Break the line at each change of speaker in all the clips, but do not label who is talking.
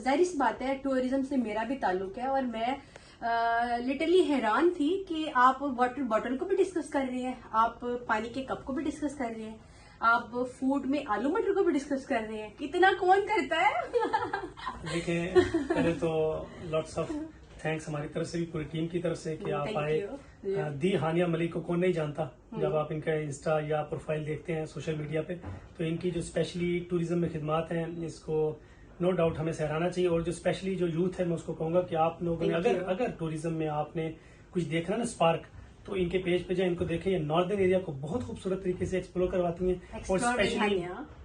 जाहिर सी बात है टूरिज्म से मेरा भी ताल्लुक है और मैं लिटरली हैरान थी कि आप वाटर बॉटल को भी डिस्कस कर रहे हैं, आप पानी के कप को भी डिस्कस कर रहे हैं, आप फूड में आलू मटर को भी डिस्कस कर रहे हैं। इतना कौन करता है?
देखिए, पहले तो लॉट्स ऑफ थैंक्स हमारी तरफ से भी, पूरी टीम की तरफ से कि आप आए। दी हानिया मलिक को कौन नहीं जानता, जब आप इनका इंस्टा या प्रोफाइल देखते हैं सोशल मीडिया पे, तो इनकी जो स्पेशली टूरिज्म में खिदमात हैं, इसको नो डाउट हमें सराहना चाहिए। और जो स्पेशली जो यूथ है, मैं उसको कहूंगा कि आप लोगों ने अगर टूरिज्म में आपने कुछ देखना ना स्पार्क, तो इनके पेज पे जाए, इनको देखें। ये नॉर्दर्न एरिया को बहुत खूबसूरत तरीके से एक्सप्लोर करवाती हैं। और स्पेशली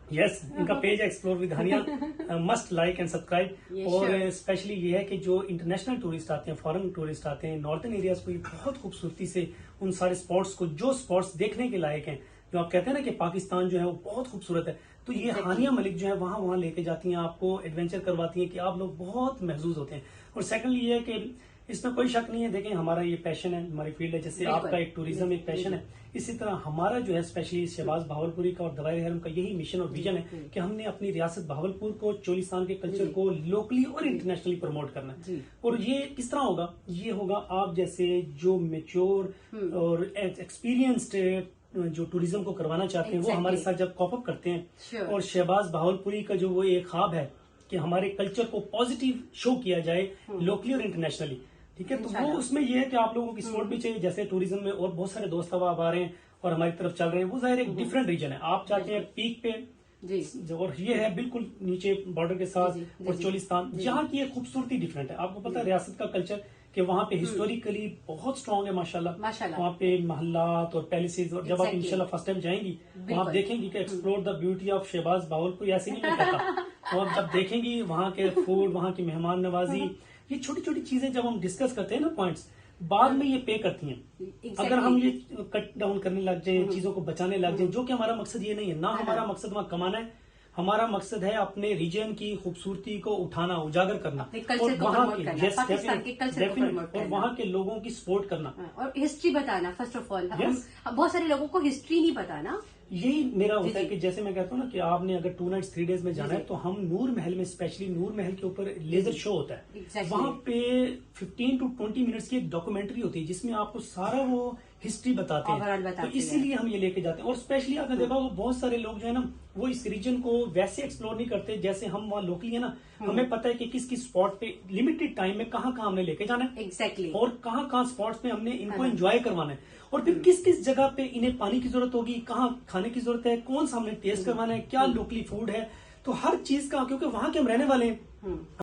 इनका पेज है explore with Hania, must like and subscribe. और स्पेशली ये है कि जो इंटरनेशनल टूरिस्ट आते हैं, फॉरेन टूरिस्ट आते हैं, नॉर्दर्न एरियाज को ये बहुत खूबसूरती से उन सारे स्पॉट्स को, जो स्पॉट्स देखने के लायक हैं, जो आप कहते हैं ना कि पाकिस्तान जो है वो बहुत खूबसूरत है, तो ये हानिया मलिक जो है वहां लेके जाती हैं, आपको एडवेंचर करवाती हैं कि आप लोग बहुत महसूस होते हैं। और सेकंडली ये है कि इसमें कोई शक नहीं है, देखें हमारा ये पैशन है, हमारी फील्ड है, जैसे आपका एक टूरिज्म एक पैशन है, इसी तरह हमारा जो है स्पेशली शहबाज भावलपुरी का और दवाई हरम का यही मिशन और विजन है कि हमने अपनी रियासत भावलपुर को, चोलिस्तान के कल्चर को लोकली और इंटरनेशनली प्रमोट करना है। और ये किस तरह होगा? ये होगा आप जैसे जो मेच्योर और एक्सपीरियंस्ड जो टूरिज्म को करवाना चाहते हैं, वो हमारे साथ जब कॉपअप करते हैं। और शहबाज भावलपुरी का जो वो एक ख्वाब है कि हमारे कल्चर को पॉजिटिव शो किया जाए लोकली और इंटरनेशनली, ठीक है, तो वो उसमें ये है कि आप लोगों की सपोर्ट भी चाहिए। जैसे टूरिज्म में और बहुत सारे दोस्त अब आ रहे हैं और हमारी तरफ चल रहे हैं, वो जाहिर एक डिफरेंट रीजन है। आप चाहते हैं पीक पे और ये है बिल्कुल नीचे बॉर्डर के साथ, और चोलिस्तान जहाँ की एक खूबसूरती डिफरेंट है। आपको पता है रियासत का कल्चर कि वहाँ पे हिस्टोरिकली बहुत स्ट्रांग है माशाल्लाह। वहाँ पे महल्लात और पैलेसेस, और जब आप इंशाल्लाह फर्स्ट टाइम जाएंगी वहाँ आप देखेंगी कि explore the beauty of Shahbaz Bahawalpur, ऐसे नहीं मैं कहता। तो आप जब देखेंगी वहाँ के फूड, वहाँ की मेहमान नवाजी, ये छोटी छोटी चीजें जब हम डिस्कस करते हैं ना पॉइंट्स, बाद में ये पे करती हैं। अगर हम ये कट डाउन करने लग जाए, चीजों को बचाने लग जाए, जो कि हमारा मकसद ये नहीं है ना, हमारा मकसद वहाँ कमाना है, हमारा मकसद है अपने रीजन की खूबसूरती को उठाना, उजागर करना, और वहाँ के वहाँ के लोगों की सपोर्ट करना
और हिस्ट्री बताना। फर्स्ट ऑफ ऑल बहुत सारे लोगों को हिस्ट्री नहीं पता ना,
यही मेरा होता है कि जैसे मैं कहता हूँ ना कि आपने अगर 2 नाइट्स 3 डेज में जाना है, तो हम नूर महल में, स्पेशली नूर महल के ऊपर लेजर शो होता है। वहाँ पे 15 to 20 मिनट्स की एक डॉक्यूमेंट्री होती है जिसमें आपको सारा वो हिस्ट्री बताते हैं। तो इसीलिए हम ये लेके जाते हैं। और स्पेशली आपने देखा वो बहुत सारे लोग जो है ना, वो इस रीजन को वैसे एक्सप्लोर नहीं करते जैसे हम वहाँ लोकली है ना। हमें पता है कि किस किस स्पॉट पे लिमिटेड टाइम में कहाँ हमने लेके जाना है,
एग्जैक्टली,
और कहाँ स्पॉट्स पे हमने इनको एंजॉय करवाना है, और फिर किस किस जगह पे इन्हें पानी की जरूरत होगी, कहाँ खाने की जरूरत है, कौन सा हमने टेस्ट करवाना है, क्या लोकली फूड है, तो हर चीज का, क्योंकि वहां के हम रहने वाले हैं।